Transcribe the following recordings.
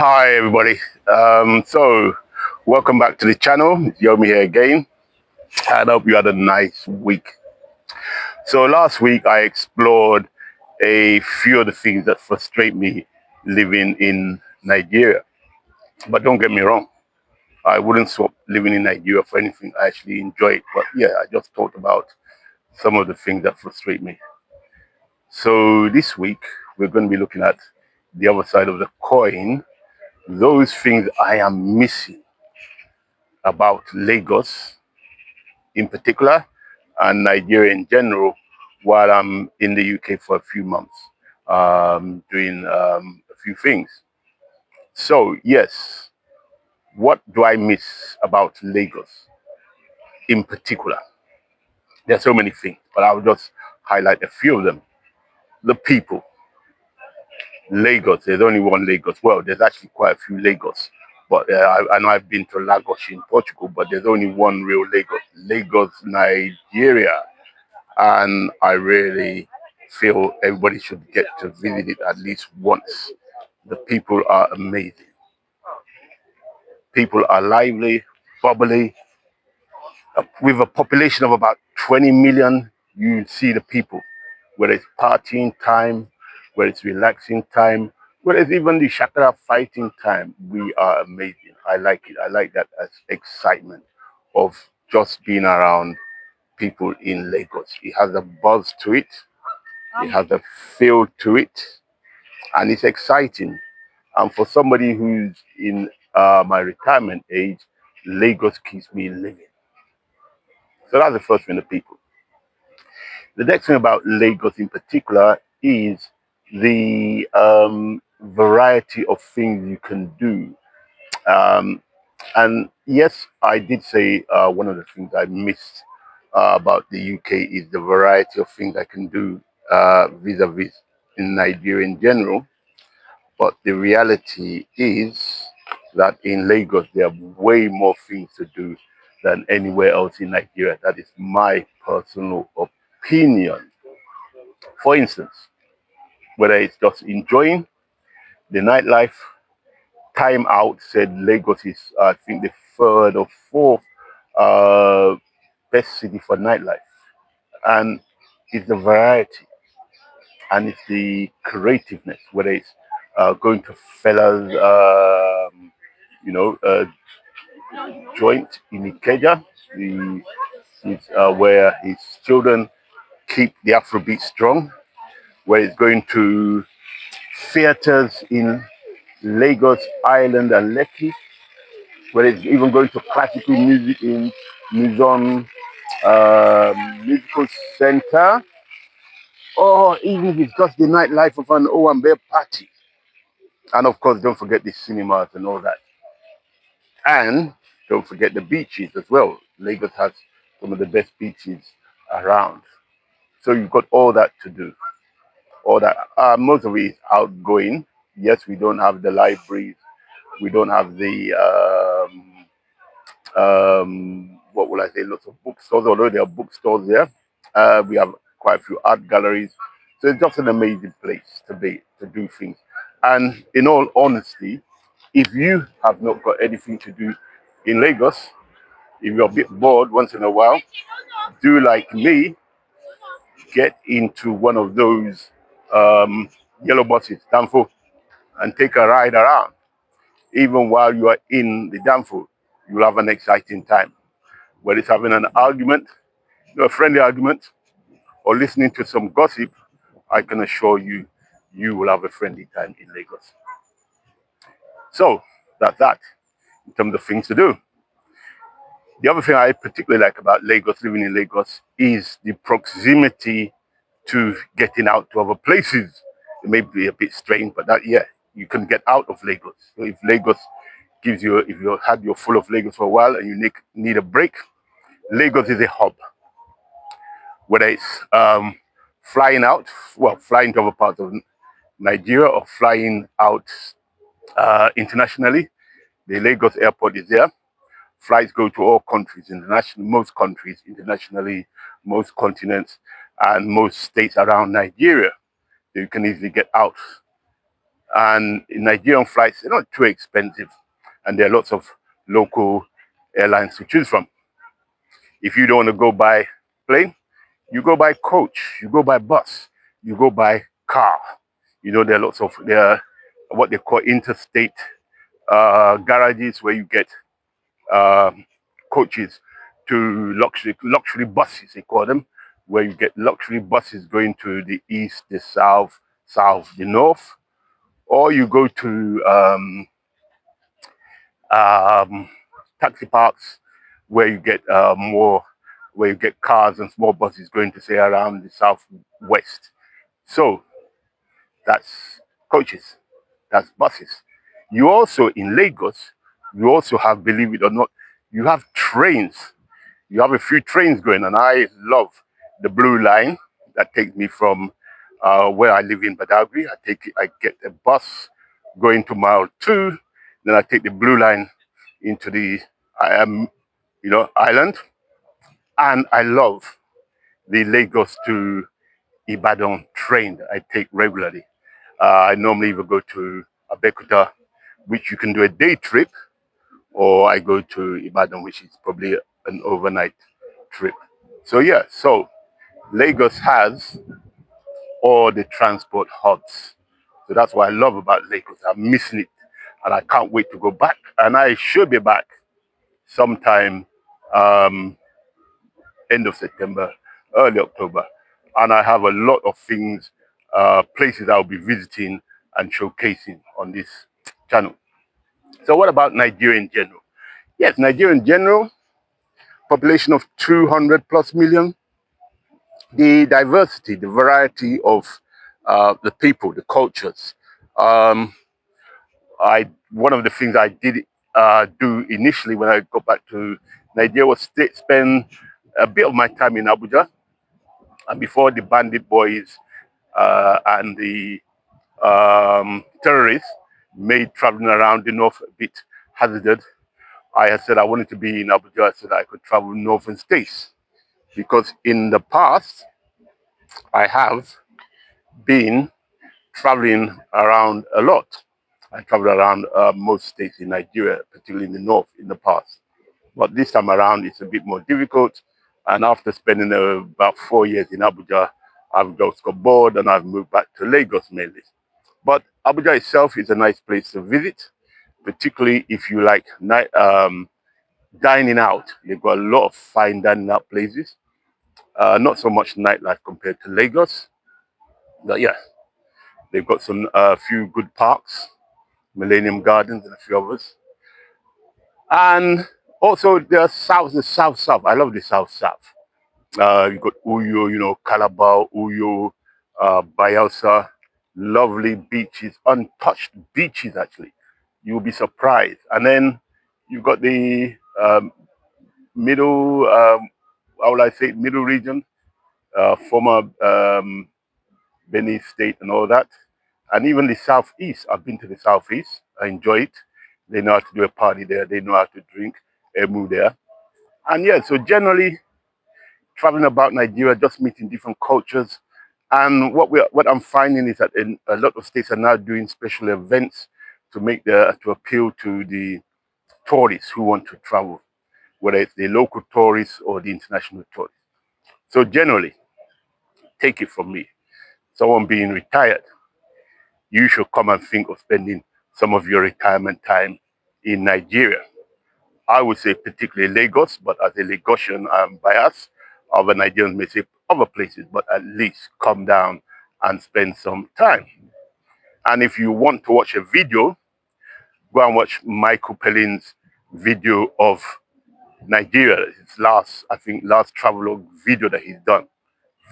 Hi everybody. So welcome back to the channel. Yomi here again. I hope you had a nice week. So last week I explored a few of the things that frustrate me living in Nigeria. But don't get me wrong, I wouldn't swap living in Nigeria for anything. I actually enjoy it. But yeah, I just talked about some of the things that frustrate me. So this week we're going to be looking at the other side of the coin, those things I am missing about Lagos in particular and Nigeria in general while I'm in the UK for a few months doing a few things. So, yes, what do I miss about Lagos in particular? There are so many things, but I'll just highlight a few of them. The people. Lagos, there's only one Lagos. Well, there's actually quite a few Lagos. But I know I've been to Lagos in Portugal, but there's only one real Lagos, Lagos, Nigeria. And I really feel everybody should get to visit it at least once. The people are amazing. People are lively, bubbly. With a population of about 20 million, you see the people, whether it's partying time, whether it's relaxing time, whether it's even the shakara fighting time. We are amazing. I like it. I like that as excitement of just being around people in Lagos. It has a buzz to it. It has a feel to it, and it's exciting. And for somebody who's in my retirement age, Lagos keeps me living. So that's the first thing, the people. The next thing about Lagos in particular is the variety of things you can do. Um, and yes, I did say one of the things I missed about the UK is the variety of things I can do vis-a-vis in Nigeria in general. But the reality is that in Lagos, there are way more things to do than anywhere else in Nigeria. That is my personal opinion. For instance, whether it's just enjoying the nightlife, Time Out said Lagos is, I think, the third or fourth uh, best city for nightlife. And it's the variety and it's the creativeness, whether it's going to fellas, joint in Ikeja, where his children keep the Afrobeat strong, where he's going to theaters in Lagos Island and Lekki, where he's even going to classical music in Museum Musical Center, or even if it's just the nightlife of an Owambe party. And of course, don't forget the cinemas and all that. And don't forget the beaches as well. Lagos has some of the best beaches around. So you've got all that to do. All that. Most of it is outgoing. Yes, we don't have the libraries. We don't have the what will I say? Lots of bookstores. Although there are bookstores there, we have quite a few art galleries. So it's just an amazing place to do things. And in all honesty, if you have not got anything to do in Lagos, if you're a bit bored once in a while, do like me, get into one of those yellow buses, Danfo, and take a ride around. Even while you are in the Danfo, you'll have an exciting time. Whether it's having an argument, a friendly argument, or listening to some gossip, I can assure you, you will have a friendly time in Lagos. So that's that in terms of things to do. The other thing I particularly like about Lagos, living in Lagos, is the proximity to getting out to other places. It may be a bit strange, but that, yeah, you can get out of Lagos. So if Lagos gives you, if you had your full of Lagos for a while and you need a break, Lagos is a hub. Whether it's flying out, well, flying to other parts of Nigeria or flying out internationally, the Lagos airport is there. Flights go to all countries, international, most countries internationally, most continents, and most states around Nigeria. So you can easily get out And Nigerian flights, they're not too expensive. And there are lots of local airlines to choose from. If you don't want to go by plane, you go by coach, you go by bus, you go by car. There are lots of what they call interstate garages where you get coaches to luxury buses, they call them, where you get luxury buses going to the east, the south, the north, or you go to um, taxi parks where you get where you get cars and small buses going to say around the southwest. So that's coaches, that's buses. You also in Lagos, you also have, believe it or not, you have trains. You have a few trains going, and I love the blue line that takes me from where I live in Badagry. I get a bus going to mile 2, then I take the blue line into the island, and I love the Lagos to Ibadan train that I take regularly. I normally either go to Abeokuta, which you can do a day trip, or I go to Ibadan, which is probably an overnight trip. So yeah, so Lagos has all the transport hubs. So that's what I love about Lagos. I'm missing it, and I can't wait to go back. And I should be back sometime um, end of September, early October. And I have a lot of things, places I'll be visiting and showcasing on this channel. So what about Nigeria in general? Yes, Nigeria in general, population of 200 plus million. The diversity, the variety of the people, the cultures. Um, One of the things I did do initially when I got back to Nigeria was spend a bit of my time in Abuja. And before the bandit boys and the terrorists made traveling around the north a bit hazardous, I had said I wanted to be in Abuja so that I could travel northern states. Because in the past, I have been traveling around a lot. I traveled around most states in Nigeria, particularly in the north in the past. But this time around, it's a bit more difficult. And after spending about 4 years in Abuja, I've just got bored and I've moved back to Lagos mainly. But Abuja itself is a nice place to visit, particularly if you like dining out. They've got a lot of fine dining out places. Not so much nightlife compared to Lagos, but yeah, they've got some few good parks, Millennium Gardens, and a few others. And also the south. I love the south. You got Uyo, Calabar, Uyo, Bayelsa, lovely beaches, untouched beaches actually. You'll be surprised. And then you've got the middle, how will I say, middle region, former Benin State and all that. And even the southeast. I've been to the southeast. I enjoy it. They know how to do a party there. They know how to drink, move there. And yeah, so generally traveling about Nigeria, just meeting different cultures. And what I'm finding is that a lot of states are now doing special events to appeal to the tourists who want to travel, whether it's the local tourists or the international tourists. So generally, take it from me, someone being retired, you should come and think of spending some of your retirement time in Nigeria. I would say particularly Lagos, but as a Lagosian, I'm biased. Other Nigerians may say other places, but at least come down and spend some time. And if you want to watch a video, go and watch Michael Palin's video of Nigeria. His last travelogue video that he's done.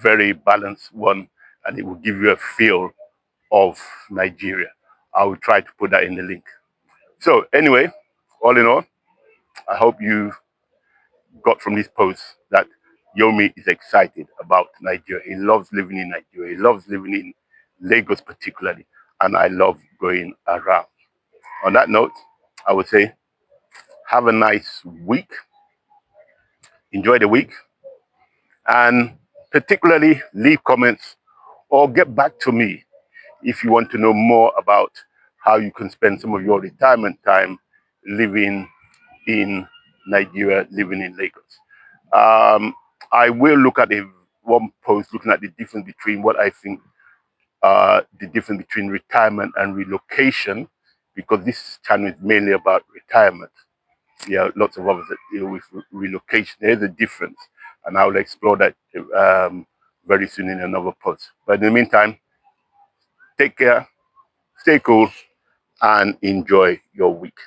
Very balanced one, and it will give you a feel of Nigeria. I will try to put that in the link. So anyway, all in all, I hope you got from this post that Yomi is excited about Nigeria. He loves living in Nigeria. He loves living in Lagos particularly, and I love going around. On that note, I would say have a nice week. Enjoy the week, and particularly leave comments or get back to me if you want to know more about how you can spend some of your retirement time living in Nigeria, living in Lagos. I will look at one post looking at the difference between what I think the difference between retirement and relocation, because this channel is mainly about retirement. Yeah, lots of others that deal with relocation. There's a difference, and I will explore that very soon in another post. But in the meantime, take care, stay cool, and enjoy your week.